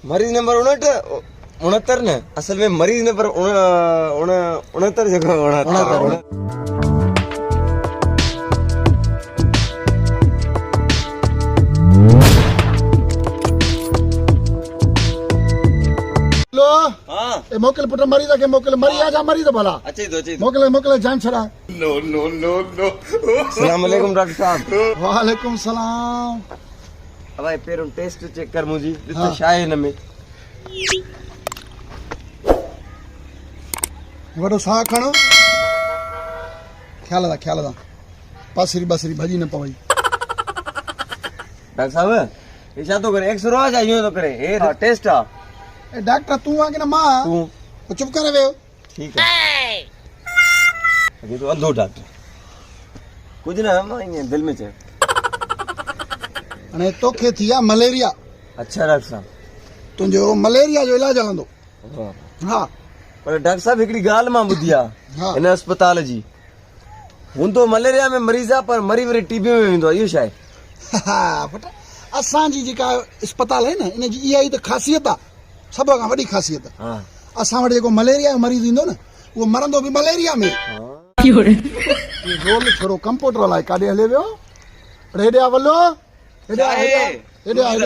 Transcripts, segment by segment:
मरीज नंबर 69 ने असल में मरीज नंबर 69 जगह 69 हाँ मोकल पुट मरीज के मोकल मरी आजा मरीज भला अच्छी तो मोकल मोकल जान छड़ा नो अस्सलाम वालेकुम डॉक्टर साहब वालेकुम सलाम भाई पेरों टेस्ट चेक कर मुझी तो शाय न में वडो सा खणो ख्याल दा पासरी बसरी भजी न पवई डॉक्टर साहब ऐसा तो करे 100 रोज आइयो तो करे ए टेस्ट आ ए डॉक्टर तू आ के ना मां तू चुप करे वे ठीक है अभी तो अधो डॉक्टर कुछ ना मां ये दिल में चे अने तोखे थिया मलेरिया अच्छा डॉक्टर साहब तुंजो मलेरिया जो इलाज हलंदो हां पर डॉक्टर साहब एकड़ी गाल मां बुधिया हाँ। इन अस्पताल जी हुन तो मलेरिया में मरीजा पर मरी वरी टीबी में विंदो इहो शाय बेटा असां जी जेका अस्पताल है ना इन जी इहा ई त ख़ासियत आ सब खां वडी ख़ासियत हां असां वटि जेको मलेरिया जो मरीज ईंदो न वो मरंदो भी मलेरिया में ये रोल छोरो कंप्यूटर वाला काडे हले वियो हेडे आ वलो हेडे आ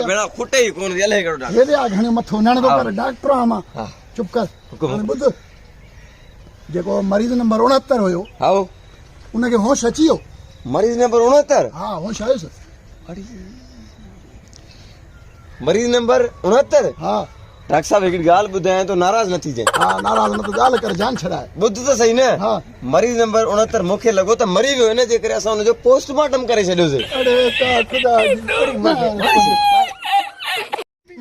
बेड़ा खुटे ही कोन हले करो डॉक्टर हेडे आ घणे मथो नण दो कर डॉक्टर आमा हां चुप कर हुकुम। हाणे ॿुध जेको मरीज नंबर 69 हुयो आओ उनखे होश अची वियो मरीज नंबर 69 हा होश आयुसि मरीज नंबर 69 हा डॉक्टर साहब एक गाल बुधाए तो नाराज न थी जाए हा नाराज न तो ॻाल्हि कर जान छड़ाए बुध तो सही न हा मरीज नंबर 69 मूंखे लॻो त मरी वियो इन जे करे असां हुनजो पोस्टमार्टम करे छॾियोसीं अरे का खुदा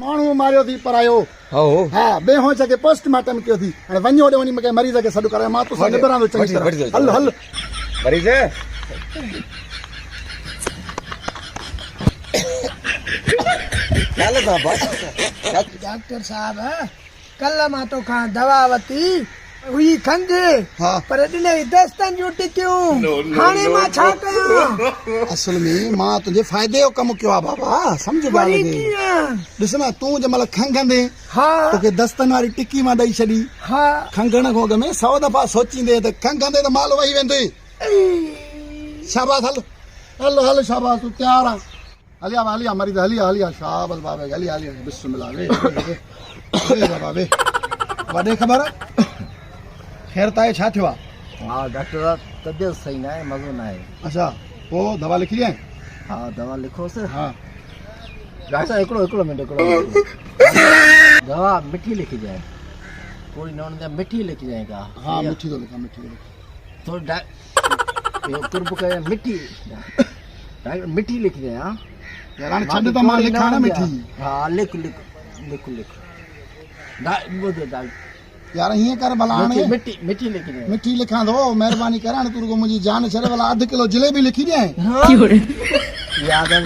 माण्हू मारियो थी परायो हो हा बे होश के पोस्टमार्टम कयो थी हाणे वञो ओॾे वञी मूंखे मरीज खे सॾु कराए मां तो सॾु निबरांदो चङी तरह हल हल मरीज चल था बस डॉक्टर साहब कल मां तो खां दवा वती हुई खंघि हा पर ॾिने दस्तनि जूं टिकियूं हाणे मां छा कयां असल में मां तुंहिंजे फ़ाइदे जो कमु कयो आहे बाबा सम्झ वरी ॻाल्हि खे कीअं ॾिस न तूं जंहिंमहिल खंघंदे हा तोखे दस्तनि वारी टिकी मां ॾेई छॾी हा खंघण खां अॻु में 100 दफ़ा सोचींदे त खंघंदे त माल वही वेंदो शाबाश हल हल हल शाबाश तूं तयार आहे हलिया मरीज़ हलिया शाबाश बाबा हलिया बिस्मिल्लाह वे बाबा वे वॾे ख़बर ख़ैर ताए छा थियो आहे हाँ डॉक्टर साहब तबियत सही ना है मज़ो ना है अच्छा पोइ दवा लिखी ॾियां हाँ दवा लिखो से हाँ डॉक्टर साहब हिकिड़ो मिनट दवा मिठी लिखी जाए कोई न हुन मिठी लिखी जाएगा हाँ मिठी तो लिखा थोड़ी कुर्ब करे मिठी डॉक्टर मिठी लिखी जाए हाँ यार हाणे छॾ त मां लिखां न मिठी हाँ लिख डॉक्टर यार हीअं कर भला हाणे मिठी लिखी जाए मिठी लिखां थो महिरबानी कर हाणे तूं रुगो मुंहिंजी जान छॾ भला 1 किलो जलेबी लिखी ॾियां याद है